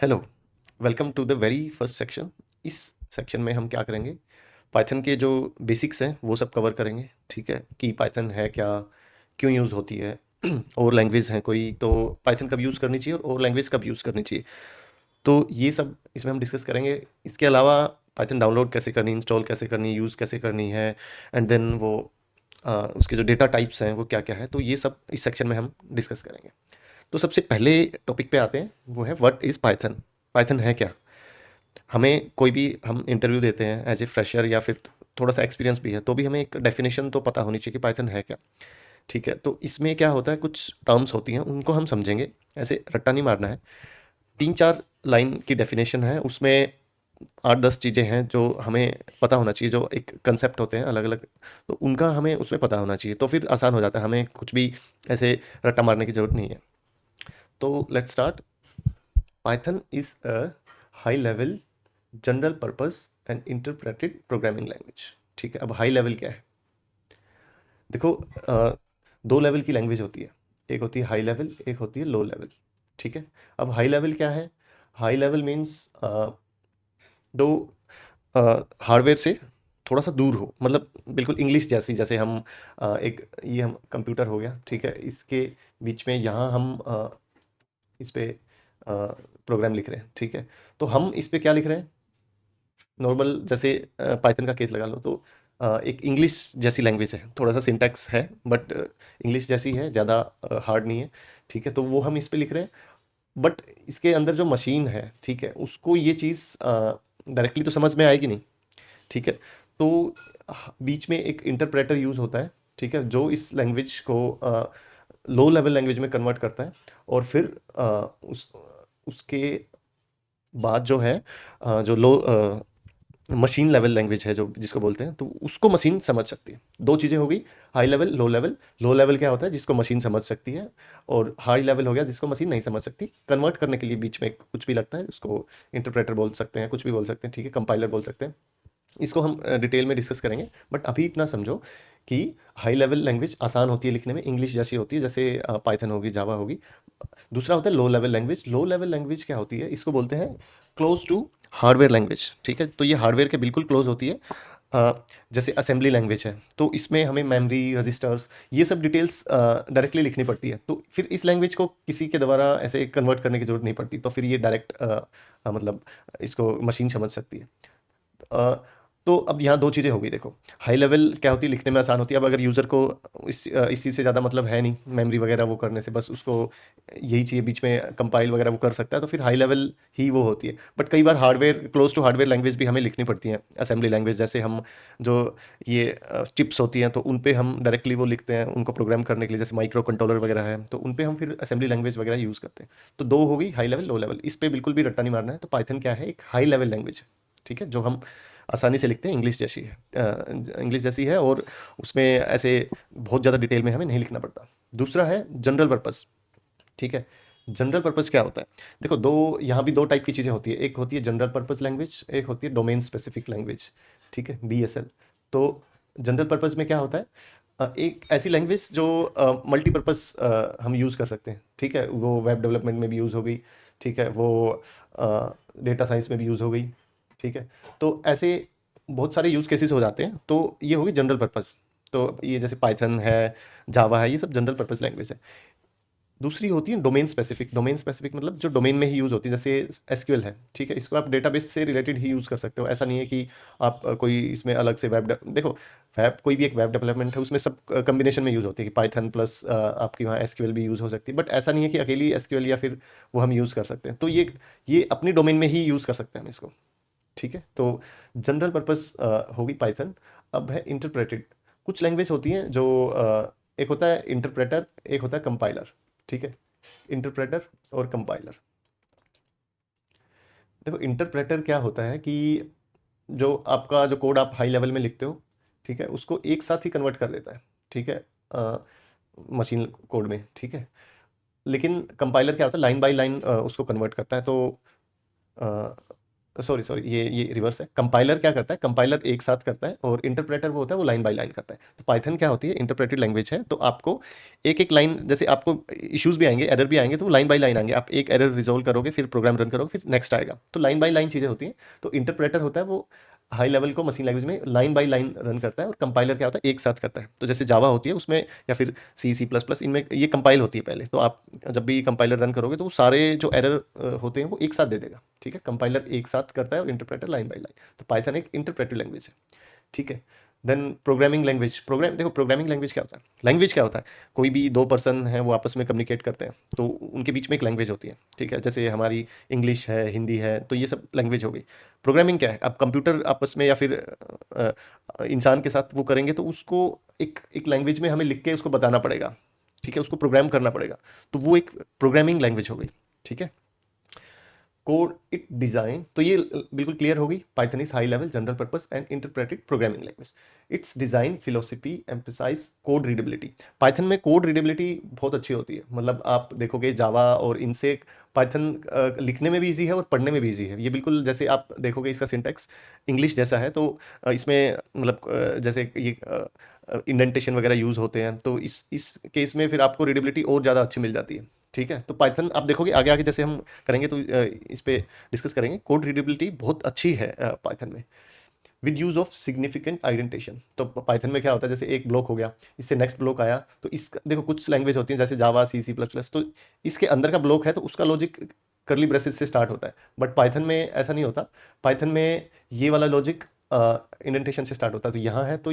Hello, welcome to the very first section. इस section में हम क्या करेंगे, पाइथन के जो बेसिक्स हैं वो सब कवर करेंगे। ठीक है कि पाइथन है क्या, क्यों यूज़ होती है, और लैंग्वेज है कोई तो पाइथन कब यूज़ करनी चाहिए और लैंग्वेज कब यूज़ करनी चाहिए, तो ये सब इसमें हम डिस्कस करेंगे। इसके अलावा पाइथन डाउनलोड कैसे करनी, इंस्टॉल कैसे करनी, यूज़ कैसे करनी है, एंड देन वो उसके जो डेटा टाइप्स हैं वो क्या क्या है, तो ये सब इस सेक्शन में हम डिस्कस करेंगे। तो सबसे पहले टॉपिक पे आते हैं, वो है व्हाट इज़ पाइथन। पाइथन है क्या। हमें कोई भी हम इंटरव्यू देते हैं एज ए फ्रेशर या फिर थोड़ा सा एक्सपीरियंस भी है तो भी हमें एक डेफिनेशन तो पता होनी चाहिए कि पाइथन है क्या। ठीक है, तो इसमें क्या होता है, कुछ टर्म्स होती हैं उनको हम समझेंगे, ऐसे रट्टा नहीं मारना है। 3-4 लाइन की डेफिनेशन है, उसमें 8-10 चीज़ें हैं जो हमें पता होना चाहिए, जो एक कंसेप्ट होते हैं अलग अलग, तो उनका हमें उसमें पता होना चाहिए, तो फिर आसान हो जाता है, हमें कुछ भी ऐसे रट्टा मारने की ज़रूरत नहीं है। तो let's start. Python is a high level general purpose and interpreted programming language. ठीक है, अब हाई लेवल क्या है। देखो, दो लेवल की लैंग्वेज होती है, एक होती है हाई लेवल, एक होती है लो लेवल। ठीक है, अब हाई लेवल क्या है। हाई लेवल मीन्स दो हार्डवेयर से थोड़ा सा दूर हो, मतलब बिल्कुल इंग्लिश जैसी, जैसे हम एक ये हम कंप्यूटर हो गया, ठीक है, इसके बीच में यहाँ हम इस पे प्रोग्राम लिख रहे हैं। ठीक है, तो हम इस पे क्या लिख रहे हैं, नॉर्मल जैसे पाइथन का केस लगा लो तो एक इंग्लिश जैसी लैंग्वेज है, थोड़ा सा सिंटैक्स है बट इंग्लिश जैसी है, ज़्यादा हार्ड नहीं है। ठीक है, तो वो हम इस पे लिख रहे हैं, बट इसके अंदर जो मशीन है, ठीक है, उसको ये चीज़ डायरेक्टली तो समझ में आएगी नहीं। ठीक है, तो बीच में एक इंटरप्रेटर यूज़ होता है, ठीक है, जो इस लैंग्वेज को लो लेवल लैंग्वेज में कन्वर्ट करता है, और फिर उसके बाद जो है जो लो मशीन लेवल लैंग्वेज है, जो जिसको बोलते हैं, तो उसको मशीन समझ सकती है। दो चीज़ें हो गई, high level low level. Low level क्या होता है, जिसको मशीन समझ सकती है, और हाई लेवल हो गया जिसको मशीन नहीं समझ सकती। कन्वर्ट करने के लिए बीच में कुछ भी लगता है, उसको इंटरप्रेटर बोल सकते हैं, कुछ भी बोल सकते हैं, ठीक है, कंपाइलर बोल सकते हैं। इसको हम डिटेल में डिस्कस करेंगे, बट अभी इतना समझो कि हाई लेवल लैंग्वेज आसान होती है लिखने में, इंग्लिश जैसी होती है, जैसे पाइथन होगी, जावा होगी। दूसरा होता है low level language. Low level language क्या होती है, इसको बोलते हैं क्लोज टू हार्डवेयर लैंग्वेज। ठीक है, तो ये हार्डवेयर के बिल्कुल क्लोज होती है। अ, जैसे असेंबली लैंग्वेज है, तो इसमें हमें मेमोरी, रजिस्टर्स, ये सब डिटेल्स डायरेक्टली लिखनी पड़ती है, तो फिर इस लैंग्वेज को किसी के द्वारा ऐसे कन्वर्ट करने की जरूरत नहीं पड़ती, तो फिर ये डायरेक्ट मतलब इसको मशीन समझ सकती है। अ, तो अब यहाँ दो चीज़ें हो गई, देखो, हाई लेवल क्या होती है, लिखने में आसान होती है। अब अगर यूज़र को इस चीज़ से ज़्यादा मतलब है नहीं, मेमोरी वगैरह वो करने से, बस उसको यही चाहिए, बीच में कंपाइल वगैरह वो कर सकता है, तो फिर हाई लेवल ही वो होती है। बट कई बार hardware, close to hardware language भी हमें लिखनी पड़ती है, असेंबली लैंग्वेज, जैसे हम जो ये चिप्स होती हैं, तो उन पे हम डायरेक्टली वो लिखते हैं, उनको प्रोग्राम करने के लिए, जैसे माइक्रो कंट्रोलर वगैरह है, तो उन पे हम फिर असेंबली लैंग्वेज वगैरह यूज़ करते हैं। तो दो हो गई, हाई लेवल लो लेवल, इस पे बिल्कुल भी रट्टा नहीं मारना है। तो पाइथन क्या है, एक हाई लेवल लैंग्वेज है, ठीक है, जो हम आसानी से लिखते हैं, इंग्लिश जैसी है, इंग्लिश जैसी है, और उसमें ऐसे बहुत ज़्यादा डिटेल में हमें नहीं लिखना पड़ता। दूसरा है जनरल पर्पस। ठीक है, जनरल पर्पस क्या होता है। देखो, दो यहाँ भी दो टाइप की चीज़ें होती है, एक होती है जनरल पर्पस लैंग्वेज, एक होती है डोमेन स्पेसिफिक लैंग्वेज। ठीक है, डीएसएल। तो जनरल पर्पस में क्या होता है, एक ऐसी लैंग्वेज जो मल्टीपर्पस हम यूज़ कर सकते हैं। ठीक है, वो वेब डेवलपमेंट में भी यूज़ हो गई, ठीक है, वो डेटा साइंस में भी यूज़ हो गई। ठीक है, तो ऐसे बहुत सारे यूज़ केसेस हो जाते हैं, तो ये होगी जनरल पर्पस। तो ये जैसे पाइथन है, जावा है, ये सब जनरल पर्पस लैंग्वेज है। दूसरी होती है डोमेन स्पेसिफिक। डोमेन स्पेसिफिक मतलब जो डोमेन में ही यूज़ होती है, जैसे एसक्यूएल है, ठीक है, इसको आप डेटाबेस से रिलेटेड ही यूज़ कर सकते हो। ऐसा नहीं है कि आप कोई इसमें अलग से देखो, वेब, कोई भी एक वेब डेवलपमेंट है, उसमें सब कम्बिनेशन में यूज़ होती है कि पाइथन प्लस आपकी वहाँ एसक्यूएल भी यूज़ हो सकती है, बट ऐसा नहीं है कि अकेली एसक्यूएल या फिर वो हम यूज़ कर सकते हैं। तो ये अपनी डोमेन में ही यूज़ कर सकते हैं हम इसको। ठीक है, तो जनरल पर्पस होगी पाइथन। अब है इंटरप्रेटेड। कुछ लैंग्वेज होती हैं जो एक होता है इंटरप्रेटर, एक होता है कंपाइलर। ठीक है, इंटरप्रेटर और कंपाइलर। देखो, इंटरप्रेटर क्या होता है कि जो आपका जो कोड आप हाई लेवल में लिखते हो, ठीक है, उसको एक साथ ही कन्वर्ट कर देता है। ठीक है, मशीन कोड में। ठीक है, लेकिन कंपाइलर क्या होता है, लाइन बाय लाइन उसको कन्वर्ट करता है। तो सॉरी सॉरी, ये रिवर्स है। कंपाइलर क्या करता है, कंपाइलर एक साथ करता है, और इंटरप्रेटर वो होता है, वो लाइन बाय लाइन करता है। तो पाइथन क्या होती है, इंटरप्रेटेड लैंग्वेज है। तो आपको एक एक लाइन, जैसे आपको इश्यूज भी आएंगे, एरर भी आएंगे, तो वो लाइन बाय लाइन आएंगे। आप एक एरर रिजोल्व करोगे, फिर प्रोग्राम रन करोगे, फिर नेक्स्ट आएगा। तो लाइन बाय लाइन चीज़ें होती हैं। तो इंटरप्रेटर होता है वो हाई लेवल को मशीन लैंग्वेज में लाइन बाय लाइन रन करता है, और कंपाइलर क्या होता है, एक साथ करता है। तो जैसे जावा होती है उसमें, या फिर C++, इनमें ये कंपाइल होती है पहले। तो आप जब भी कंपाइलर रन करोगे तो वो सारे जो एरर होते हैं वो एक साथ दे देगा। ठीक है, कंपाइलर एक साथ करता है और इंटरप्रेटर लाइन बाय लाइन। तो पाइथन एक इंटरप्रेटिव लैंग्वेज है। ठीक है। देन प्रोग्रामिंग लैंग्वेज, देखो प्रोग्रामिंग लैंग्वेज क्या होता है, लैंग्वेज क्या होता है, कोई भी दो पर्सन है वो आपस में कम्युनिकेट करते हैं, तो उनके बीच में एक लैंग्वेज होती है। ठीक है, जैसे हमारी इंग्लिश है, हिंदी है, तो ये सब लैंग्वेज हो गई। प्रोग्रामिंग क्या है, अब कंप्यूटर आपस में या फिर इंसान के साथ वो करेंगे, तो उसको एक एक लैंग्वेज में हमें लिख के उसको बताना पड़ेगा। ठीक है, उसको प्रोग्राम करना पड़ेगा। तो वो एक प्रोग्रामिंग लैंग्वेज हो गई। ठीक है। कोड इट डिजाइन, तो ये बिल्कुल क्लियर होगी। Python is high level general purpose and interpreted programming language. Its design philosophy emphasize code readability. Python में कोड रीडेबिलिटी बहुत अच्छी होती है। मतलब आप देखोगे जावा और इनसे पाइथन लिखने में भी इजी है और पढ़ने में भी इजी है। ये बिल्कुल जैसे आप देखोगे इसका सिंटैक्स इंग्लिश जैसा है, तो इसमें मतलब जैसे ये इंडेंटेशन वगैरह यूज होते हैं, तो इस केस में फिर आपको रीडेबिलिटी और ज़्यादा अच्छी मिल जाती है। ठीक है, तो पाइथन आप देखोगे आगे आगे जैसे हम करेंगे, तो इस पे डिस्कस करेंगे। कोड रीडेबिलिटी बहुत अच्छी है पाइथन में, with use of significant identification. तो पाइथन में क्या होता है, जैसे एक ब्लॉक हो गया, इससे नेक्स्ट ब्लॉक आया, तो इस देखो कुछ लैंग्वेज होती है जैसे जावा, C++, तो इसके अंदर का ब्लॉक है तो उसका लॉजिक करली ब्रेसेस से स्टार्ट होता है। बट पाइथन में ऐसा नहीं होता। पाइथन में ये वाला लॉजिक इंडेंटेशन से स्टार्ट होता है। तो यहाँ है, तो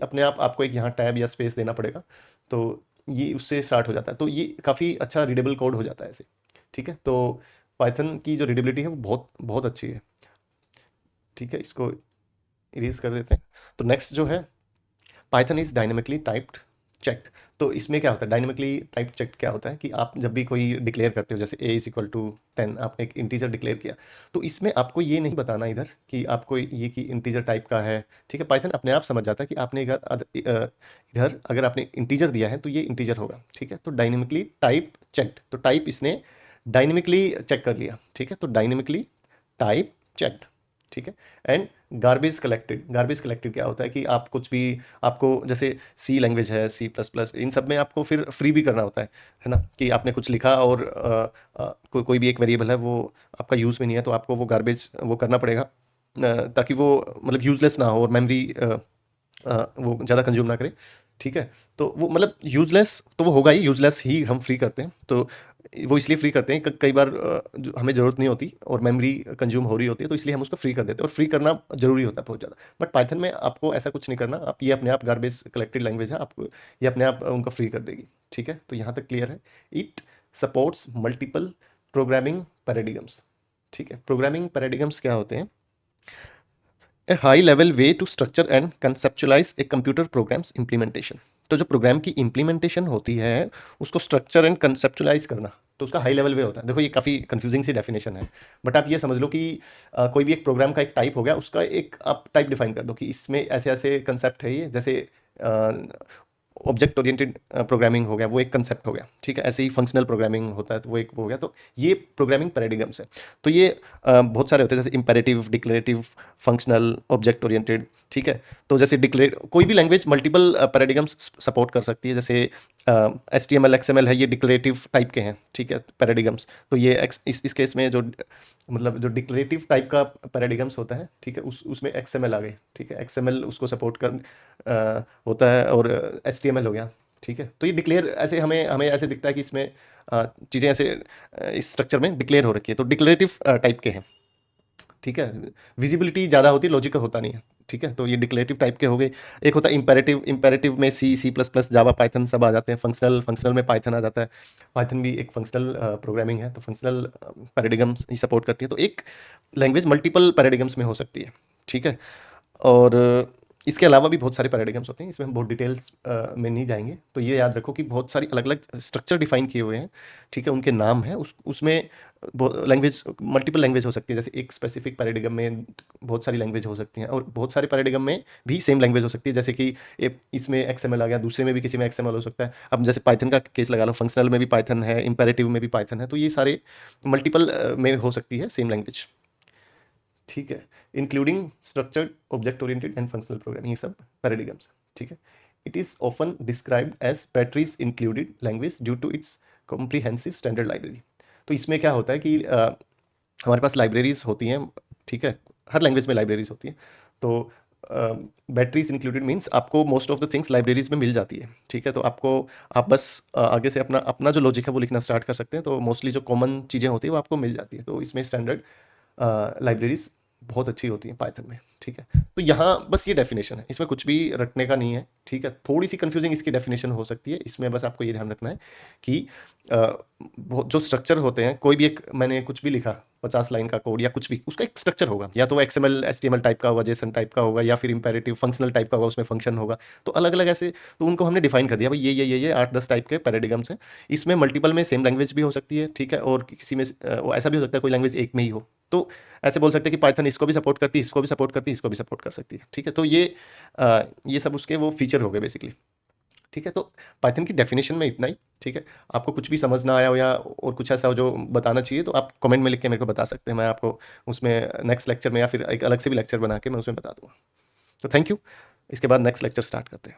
अपने आप आपको एक यहाँ टैब या स्पेस देना पड़ेगा, तो ये उससे स्टार्ट हो जाता है। तो ये काफ़ी अच्छा रीडेबल कोड हो जाता है ऐसे। ठीक है, तो पाइथन की जो रीडेबिलिटी है वो बहुत बहुत अच्छी है। ठीक है, इसको इरेज कर देते हैं। तो नेक्स्ट जो है, Python is dynamically typed checked. तो इसमें क्या होता है, डायनेमिकली टाइप चेक क्या होता है, कि आप जब भी कोई डिक्लेयर करते हो, जैसे A = 10, आपने एक इंटीजर डिक्लेयर किया, तो इसमें आपको ये नहीं बताना इधर कि आपको ये कि इंटीजर टाइप का है। ठीक है, पाइथन अपने आप समझ जाता है कि आपने इधर अगर आपने इंटीजर दिया है तो ये इंटीजर होगा। ठीक है, तो डायनेमिकली टाइप चेक्ड, तो टाइप इसने डायनेमिकली चेक कर लिया। ठीक है, तो डायनेमिकली टाइप चेक्ड। ठीक है। And garbage collected, garbage collected क्या होता है, कि आप कुछ भी, आपको जैसे सी लैंग्वेज है, C++, इन सब में आपको फिर फ्री भी करना होता है ना, कि आपने कुछ लिखा और कोई भी एक वेरिएबल है वो आपका यूज़ में नहीं है, तो आपको वो गार्बेज वो करना पड़ेगा, ताकि वो मतलब यूजलेस ना हो और मेमोरी वो ज़्यादा कंज्यूम ना करे। ठीक है, तो वो मतलब यूजलेस तो वो होगा ही, यूजलेस ही हम फ्री करते हैं। तो वो इसलिए फ्री करते हैं, कई बार जो हमें ज़रूरत नहीं होती और मेमोरी कंज्यूम हो रही होती है, तो इसलिए हम उसको फ्री कर देते हैं, और फ्री करना ज़रूरी होता है बहुत ज़्यादा। बट पाइथन में आपको ऐसा कुछ नहीं करना, आप ये अपने आप गार्बेज कलेक्टेड लैंग्वेज है, आपको ये अपने आप उनको फ्री कर देगी। ठीक है, तो यहाँ तक क्लियर है। It supports multiple programming paradigms. ठीक है, प्रोग्रामिंग पैराडिगम्स क्या होते हैं, a high level way to structure and conceptualize a computer program's implementation. तो जो प्रोग्राम की इम्प्लीमेंटेशन होती है उसको स्ट्रक्चर एंड कंसेप्चुलाइज करना, तो उसका हाई लेवल वे होता है। देखो ये काफ़ी कंफ्यूजिंग सी डेफिनेशन है, बट आप ये समझ लो कि कोई भी एक प्रोग्राम का एक टाइप हो गया, उसका एक आप टाइप डिफाइन कर दो कि इसमें ऐसे ऐसे कंसेप्ट है, ये जैसे ऑब्जेक्ट ओरिएंटेड प्रोग्रामिंग हो गया, वो एक कंसेप्ट हो गया। ठीक है, ऐसे ही फंक्शनल प्रोग्रामिंग होता है, तो वो एक वो हो गया। तो ये प्रोग्रामिंग पैराडिगम्स है। तो ये बहुत सारे होते हैं, जैसे imperative, declarative, functional, object oriented. ठीक है, तो जैसे डिक्लेयर कोई भी लैंग्वेज मल्टीपल पैराडिगम्स सपोर्ट कर सकती है, जैसे HTML XML है, ये डिक्लेरेटिव टाइप के हैं। ठीक है, पैराडिगम्स। तो ये इस केस में जो मतलब जो डिक्लेरेटिव टाइप का पैराडिगम्स होता है, ठीक है, उसमें XML आ गई। ठीक है, XML उसको सपोर्ट कर होता है, और HTML हो गया। ठीक है, तो ये डिक्लेयर ऐसे हमें हमें ऐसे दिखता है कि इसमें चीज़ें ऐसे इस स्ट्रक्चर में डिक्लेयर हो रखी है, तो डिक्लेरेटिव टाइप के हैं। ठीक है, विजिबिलिटी ज़्यादा होती है, लॉजिक का होता नहीं है। ठीक है, तो ये डिक्लेरेटिव टाइप के हो गए। एक होता है इंपेरेटिव, इंपेरेटिव में C++, जावा, पाइथन सब आ जाते हैं। फंक्शनल, फंक्शनल में पाइथन आ जाता है। पाइथन भी एक फंक्शनल प्रोग्रामिंग है, तो फंक्शनल पैराडिगम्स ही सपोर्ट करती है। तो एक लैंग्वेज मल्टीपल पैराडिगम्स में हो सकती है। ठीक है, और इसके अलावा भी बहुत सारे पैराडिगम्स होते हैं, इसमें हम बहुत डिटेल्स में नहीं जाएंगे। तो ये याद रखो कि बहुत सारी अलग अलग स्ट्रक्चर डिफाइन किए हुए हैं। ठीक है, उनके नाम हैं, उसमें लैंग्वेज मल्टीपल लैंग्वेज हो सकती है। जैसे एक स्पेसिफिक पैराडिगम में बहुत सारी लैंग्वेज हो सकती हैं, और बहुत सारे पैराडिगम में भी सेम लैंग्वेज हो सकती है। जैसे कि इसमें XML आ गया, दूसरे में भी किसी में XML हो सकता है। अब जैसे पाइथन का केस लगा लो, फंक्शनल में भी पाइथन है, इंपेरेटिव में भी पाइथन है, तो ये सारे मल्टीपल में हो सकती है सेम लैंग्वेज। ठीक है, including structured, object oriented and functional programming, ये सब पैराडिगम्स है। ठीक है, it is often described as batteries included language due to its comprehensive standard library. तो इसमें क्या होता है कि हमारे पास लाइब्रेरीज होती हैं, ठीक है, हर लैंग्वेज में लाइब्रेरीज होती हैं। तो बैटरीज इंक्लूडेड मीन्स आपको most of the things libraries में मिल जाती है। ठीक है, तो आपको आप बस आगे से अपना अपना जो लॉजिक है वो लिखना स्टार्ट कर सकते हैं। तो मोस्टली जो कॉमन चीज़ें होती है वो आपको मिल जाती है। तो इसमें स्टैंडर्ड लाइब्रेरीज बहुत अच्छी होती हैं पाइथन में। ठीक है, तो यहाँ बस ये डेफिनेशन है, इसमें कुछ भी रटने का नहीं है। ठीक है, थोड़ी सी कंफ्यूजिंग इसकी डेफिनेशन हो सकती है, इसमें बस आपको ये ध्यान रखना है कि जो स्ट्रक्चर होते हैं, कोई भी एक मैंने कुछ भी लिखा 50 लाइन का कोड या कुछ भी, उसका एक स्ट्रक्चर होगा, या तो वो XML HTML टाइप का होगा, जेसन टाइप का होगा, या फिर इंपेरेटिव फंक्शनल टाइप का होगा, उसमें फंक्शन होगा। तो अलग अलग ऐसे, तो उनको हमने डिफाइन कर दिया भाई ये 8-10 टाइप के पैराडिगम्स हैं। इसमें मल्टीपल में सेम लैंग्वेज भी हो सकती है। ठीक है, और किसी में वो ऐसा भी हो सकता है कोई लैंग्वेज एक में ही हो। तो ऐसे बोल सकते हैं कि पाइथन इसको भी सपोर्ट करती है, इसको भी सपोर्ट करती है, इसको भी सपोर्ट कर सकती है। ठीक है, तो ये सब उसके वो फीचर हो गए बेसिकली। ठीक है, तो पाइथन की डेफिनेशन में इतना ही। ठीक है, आपको कुछ भी समझ ना आया हो या और कुछ ऐसा हो जो बताना चाहिए, तो आप कमेंट में लिख के मेरे को बता सकते हैं। मैं आपको उसमें नेक्स्ट लेक्चर में या फिर एक अलग से भी लेक्चर बना के मैं उसमें बता दूंगा। तो थैंक यू। इसके बाद नेक्स्ट लेक्चर स्टार्ट करते हैं।